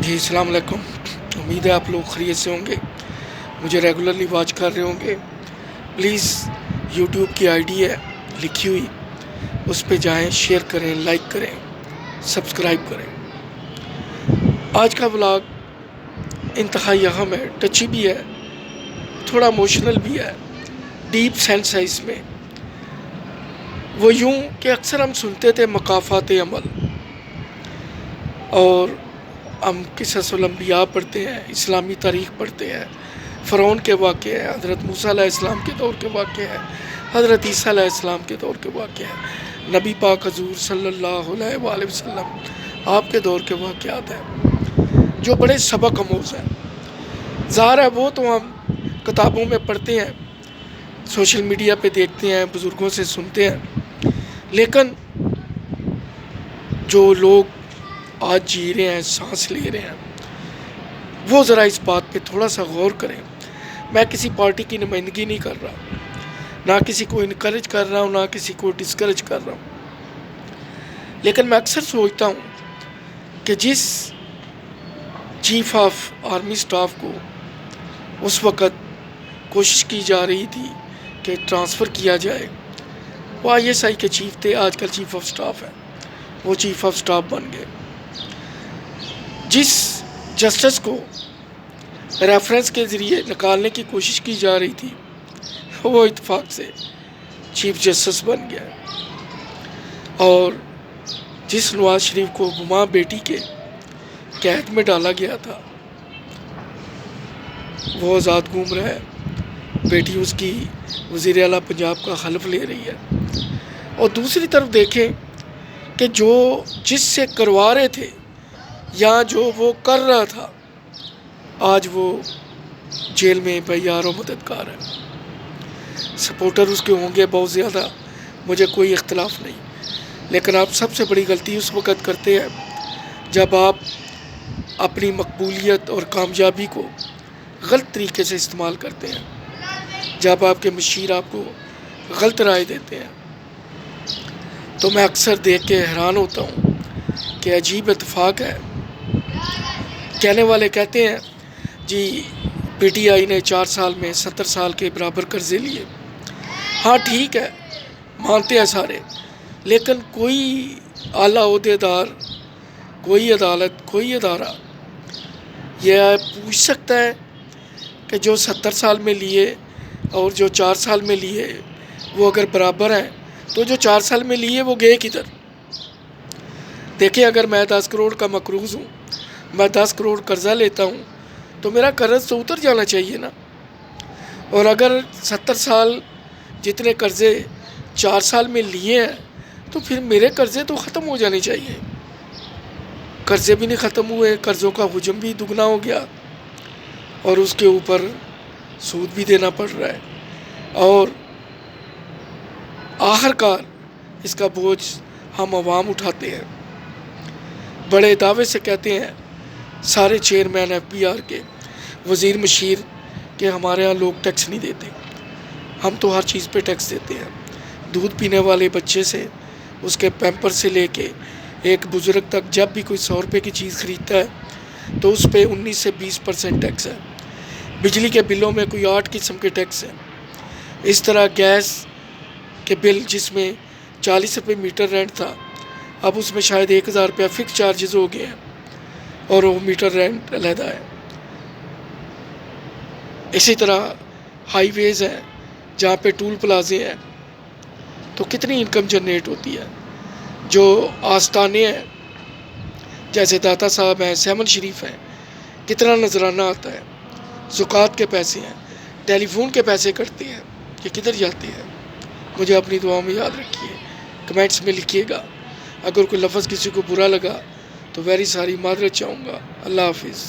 جی السلام علیکم. امید ہے آپ لوگ خیریت سے ہوں گے. مجھے ریگولرلی واچ کر رہے ہوں گے. پلیز یوٹیوب کی آئی ڈی ہے لکھی ہوئی، اس پہ جائیں، شیئر کریں، لائک کریں، سبسکرائب کریں. آج کا ولاگ انتہائی اہم ہے، ٹچی بھی ہے، تھوڑا ایموشنل بھی ہے، ڈیپ سینس ہے اس میں. وہ یوں کہ اکثر ہم سنتے تھے مقافات عمل، اور ہم قصص الانبیاء پڑھتے ہیں، اسلامی تاریخ پڑھتے ہیں، فرعون کے واقعے ہیں، حضرت موسیٰ علیہ السلام کے دور کے واقعے ہیں، حضرت عیسیٰ علیہ السلام کے دور کے واقعے ہیں، نبی پاک حضور صلی اللہ علیہ وآلہ وسلم آپ کے دور کے واقعات ہیں جو بڑے سبق آموز ہیں. ظاہر ہے وہ تو ہم کتابوں میں پڑھتے ہیں، سوشل میڈیا پہ دیکھتے ہیں، بزرگوں سے سنتے ہیں، لیکن جو لوگ آج جی رہے ہیں، سانس لے رہے ہیں، وہ ذرا اس بات پہ تھوڑا سا غور کریں. میں کسی پارٹی کی نمائندگی نہیں کر رہا، نہ کسی کو انکریج کر رہا ہوں، نہ کسی کو ڈسکریج کر رہا ہوں، لیکن میں اکثر سوچتا ہوں کہ جس چیف آف آرمی سٹاف کو اس وقت کوشش کی جا رہی تھی کہ ٹرانسفر کیا جائے، وہ آئی ایس آئی کے چیف تھے، آج کل چیف آف سٹاف ہیں، وہ چیف آف سٹاف بن گئے. جس جسٹس کو ریفرنس کے ذریعے نکالنے کی کوشش کی جا رہی تھی، وہ اتفاق سے چیف جسٹس بن گیا. اور جس نواز شریف کو گماں بیٹی کے قید میں ڈالا گیا تھا، وہ آزاد گھوم رہا ہے. بیٹی اس کی وزیر اعلیٰ پنجاب کا حلف لے رہی ہے. اور دوسری طرف دیکھیں کہ جس سے کروا رہے تھے یا جو وہ کر رہا تھا، آج وہ جیل میں بے یار و مددگار ہے. سپورٹر اس کے ہوں گے بہت زیادہ، مجھے کوئی اختلاف نہیں، لیکن آپ سب سے بڑی غلطی اس وقت کرتے ہیں جب آپ اپنی مقبولیت اور کامیابی کو غلط طریقے سے استعمال کرتے ہیں، جب آپ کے مشیر آپ کو غلط رائے دیتے ہیں. تو میں اکثر دیکھ کے حیران ہوتا ہوں کہ عجیب اتفاق ہے. کہنے والے کہتے ہیں جی پی ٹی آئی نے 4 سال میں 70 سال کے برابر قرضے لیے. ہاں ٹھیک ہے، مانتے ہیں سارے، لیکن کوئی اعلیٰ عہدیدار، کوئی عدالت، کوئی ادارہ یہ پوچھ سکتا ہے کہ جو 70 سال میں لیے اور جو 4 سال میں لیے وہ اگر برابر ہیں تو جو 4 سال میں لیے وہ گئے کدھر؟ دیکھیں، اگر میں 10 کروڑ کا مقروض ہوں، میں 10 کروڑ قرضہ لیتا ہوں تو میرا قرض تو اتر جانا چاہیے نا. اور اگر 70 سال جتنے قرضے 4 سال میں لیے ہیں تو پھر میرے قرضے تو ختم ہو جانے چاہیے. قرضے بھی نہیں ختم ہوئے، قرضوں کا حجم بھی دگنا ہو گیا، اور اس کے اوپر سود بھی دینا پڑ رہا ہے، اور آخر کار اس کا بوجھ ہم عوام اٹھاتے ہیں. بڑے دعوے سے کہتے ہیں سارے چیئرمین ایف بی آر کے، وزیر مشیر، کہ ہمارے ہاں لوگ ٹیکس نہیں دیتے. ہم تو ہر چیز پہ ٹیکس دیتے ہیں. دودھ پینے والے بچے سے، اس کے پیمپر سے لے کے ایک بزرگ تک، جب بھی کوئی 100 روپے کی چیز خریدتا ہے تو اس پہ 19 سے 20% ٹیکس ہے. بجلی کے بلوں میں کوئی 8 قسم کے ٹیکس ہیں. اس طرح گیس کے بل جس میں 40 روپے میٹر رینٹ تھا، اب اس میں شاید 1000 روپیہ فکس چارجز ہو گئے ہیں، اور وہ میٹر رینٹ علیحدہ ہے. اسی طرح ہائی ویز ہیں جہاں پہ ٹول پلازے ہیں، تو کتنی انکم جنریٹ ہوتی ہے. جو آستانے ہیں جیسے داتا صاحب ہیں، سیمن شریف ہیں، کتنا نذرانہ آتا ہے. زکوٰۃ کے پیسے ہیں، ٹیلی فون کے پیسے کٹتے ہیں، یہ کدھر جاتے ہیں؟ مجھے اپنی دعاؤں میں یاد رکھیے، کمنٹس میں لکھیے گا. اگر کوئی لفظ کسی کو برا لگا تو ویری ساری معذرت چاہوں گا. اللہ حافظ.